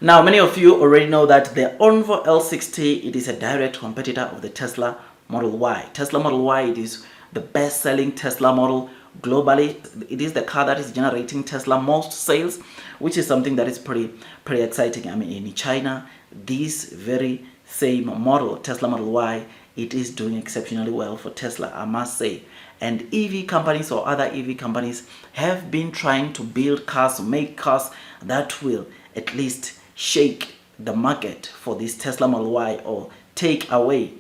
Now, many of you already know that the Onvo L60, it is a direct competitor of the Tesla Model Y. Tesla Model Y, it is the best-selling Tesla model globally. It is the car that is generating Tesla most sales, which is something that is pretty exciting. I mean, in China, this very same model, Tesla Model Y, it is doing exceptionally well for Tesla, I must say. And EV companies or other EV companies have been trying to build cars, make cars that will at least shake the market for this Tesla Model Y, or take away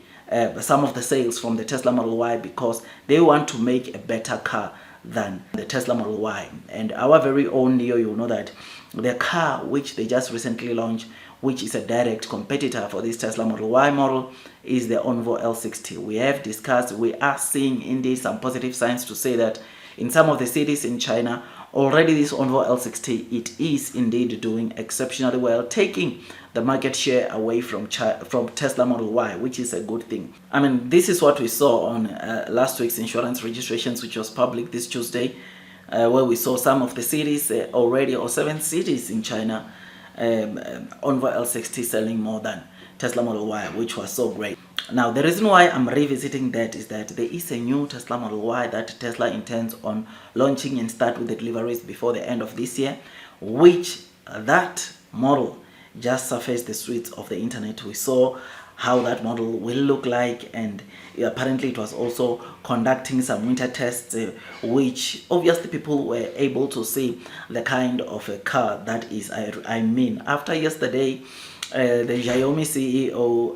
some of the sales from the Tesla Model Y, because they want to make a better car than the Tesla Model Y. And our very own Nio, you know that the car which they just recently launched, which is a direct competitor for this Tesla Model Y model, is the Onvo L60. We have discussed, we are seeing indeed some positive signs to say that in some of the cities in China, already this Onvo L60, it is indeed doing exceptionally well, taking the market share away from Tesla Model Y, which is a good thing. I mean, this is what we saw on last week's insurance registrations, which was public this Tuesday, where we saw some of the cities already, or 7 cities in China, Onvo L60 selling more than Tesla Model Y, which was so great. Now, the reason why I'm revisiting that is that there is a new Tesla Model Y that Tesla intends on launching and start with the deliveries before the end of this year, which that model just surfaced the streets of the internet. We saw how that model will look like, and apparently it was also conducting some winter tests, which obviously people were able to see the kind of a car that is. I mean, after yesterday, the Xiaomi CEO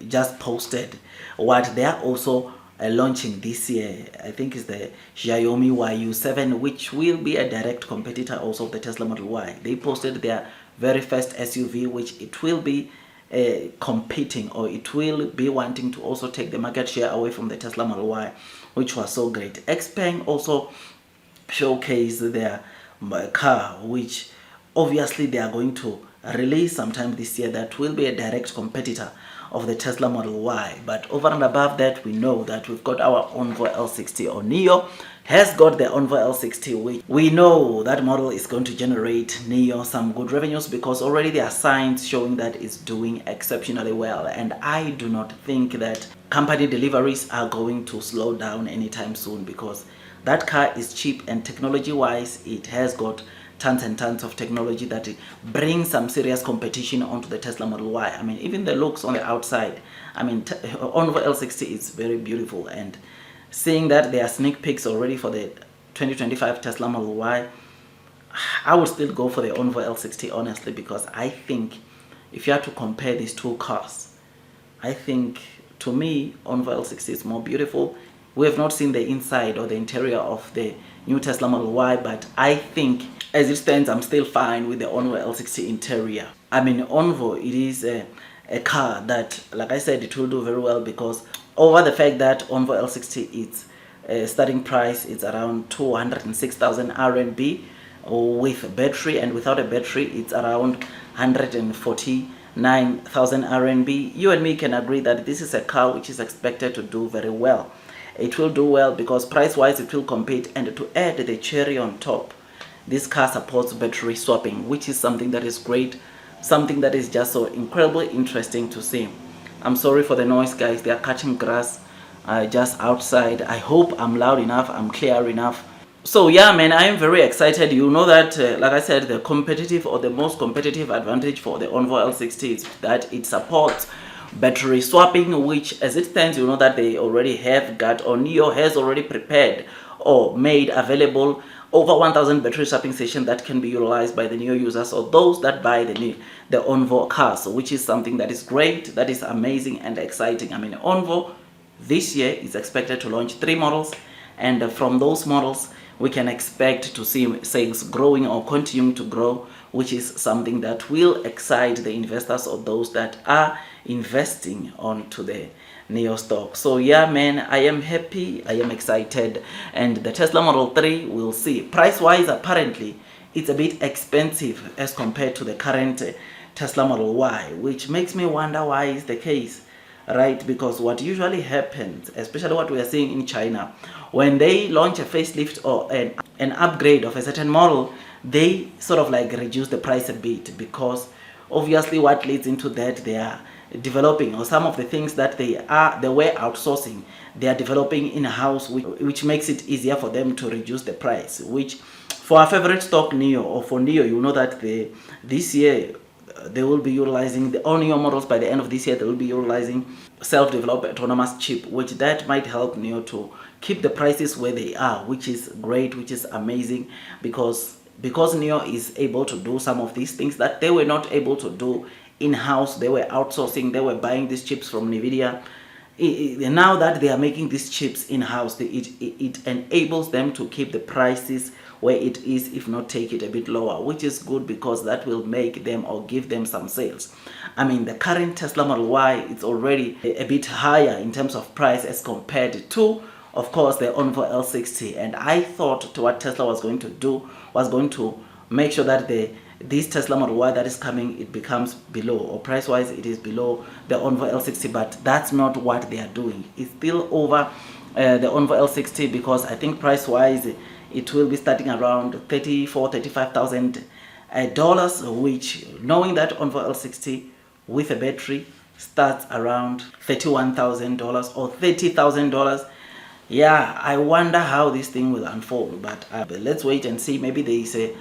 just posted what they are also launching this year. I think is the Xiaomi YU7, which will be a direct competitor also of the Tesla Model Y. They posted their very first SUV, which it will be competing, or it will be wanting to also take the market share away from the Tesla Model Y, which was so great. XPeng also showcased their car, which obviously they are going to release sometime this year, that will be a direct competitor of the Tesla Model Y. But over and above that, we know that we've got our Onvo L60, or Nio has got the Onvo L60, which we know that model is going to generate Nio some good revenues, because already there are signs showing that it's doing exceptionally well. And I do not think that company deliveries are going to slow down anytime soon, because that car is cheap, and technology wise it has got tons and tons of technology that brings some serious competition onto the Tesla Model Y. I mean, even the looks on the outside, I mean, Onvo L60 is very beautiful, and seeing that there are sneak peeks already for the 2025 Tesla Model Y, I would still go for the Onvo L60, honestly, because I think if you have to compare these two cars, I think, to me, Onvo L60 is more beautiful. We have not seen the inside or the interior of the new Tesla Model Y, but I think as it stands, I'm still fine with the Onvo L60 interior. I mean, Onvo, it is a car that, like I said, it will do very well, because over the fact that Onvo L60, its starting price is around 206,000 RMB with a battery, and without a battery it's around 149,000 RMB. You and me can agree that this is a car which is expected to do very well. It will do well because price wise it will compete, and to add the cherry on top, this car supports battery swapping, which is something that is great, something that is just so incredibly interesting to see. I'm sorry for the noise, guys. They are cutting grass just outside. I hope I'm loud enough, I'm clear enough. So yeah, man, I am very excited. You know that, like I said, the competitive, or the most competitive advantage for the Onvo L60 is that it supports battery swapping, which as it stands, you know that they already have got, or Nio has already prepared or made available over 1,000 battery swapping stations that can be utilized by the Nio users, or those that buy the Onvo cars, which is something that is great, that is amazing and exciting. I mean, Onvo this year is expected to launch 3 models, and from those models we can expect to see sales growing or continuing to grow, which is something that will excite the investors, or those that are investing onto the Nio stock. So yeah, man, I am happy, I am excited. And the Tesla Model 3, we'll see. Price wise, apparently it's a bit expensive as compared to the current Tesla Model Y, which makes me wonder why is the case, right? Because what usually happens, especially what we are seeing in China, when they launch a facelift or an upgrade of a certain model, they sort of like reduce the price a bit, because obviously what leads into that, they are developing, or some of the things that they were outsourcing, they are developing in-house, which makes it easier for them to reduce the price. Which for our favorite stock Nio, or for Nio, you know that this year they will be utilizing the all Nio models. By the end of this year, they will be utilizing self-developed autonomous chip, which that might help Nio to keep the prices where they are, which is great, which is amazing, because Nio is able to do some of these things that they were not able to do in-house. They were outsourcing, they were buying these chips from Nvidia. Now that they are making these chips in-house, it enables them to keep the prices where it is, if not take it a bit lower, which is good, because that will make them or give them some sales. I mean, the current Tesla Model Y, it's already a bit higher in terms of price as compared to, of course, the Onvo L60. And I thought to what Tesla was going to do was going to make sure that this Tesla Model Y that is coming, it becomes below, or price wise it is below the Onvo L60, but that's not what they are doing. It's still over the Onvo L60, because I think price wise it will be starting around $35,000, which, knowing that Onvo L60 with a battery starts around $31,000 or $30,000. Yeah, I wonder how this thing will unfold, but let's wait and see. Maybe there is a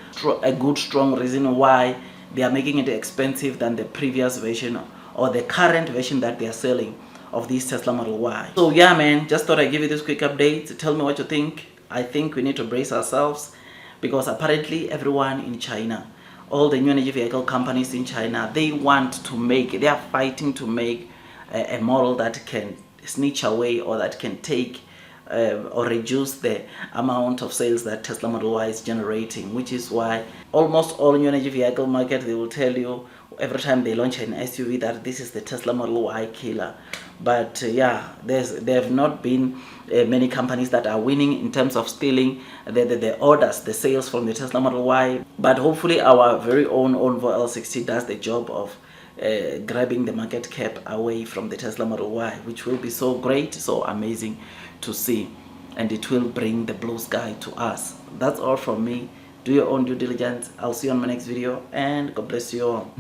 good strong reason why they are making it expensive than the previous version, or the current version that they are selling of this Tesla Model Y. So yeah, man, just thought I'd give you this quick update. Tell me what you think. I think we need to brace ourselves, because apparently everyone in China, all the new energy vehicle companies in China, they are fighting to make a model that can snitch away, or that can take or reduce the amount of sales that Tesla Model Y is generating, which is why almost all new energy vehicle market, they will tell you every time they launch an SUV that this is the Tesla Model Y killer. But yeah, there have not been many companies that are winning in terms of stealing the orders, the sales from the Tesla Model Y. But hopefully our very own Onvo L60 does the job of grabbing the market cap away from the Tesla Model Y, which will be so great, so amazing to see, and it will bring the blue sky to us. That's all from me. Do your own due diligence. I'll see you on my next video, and God bless you all.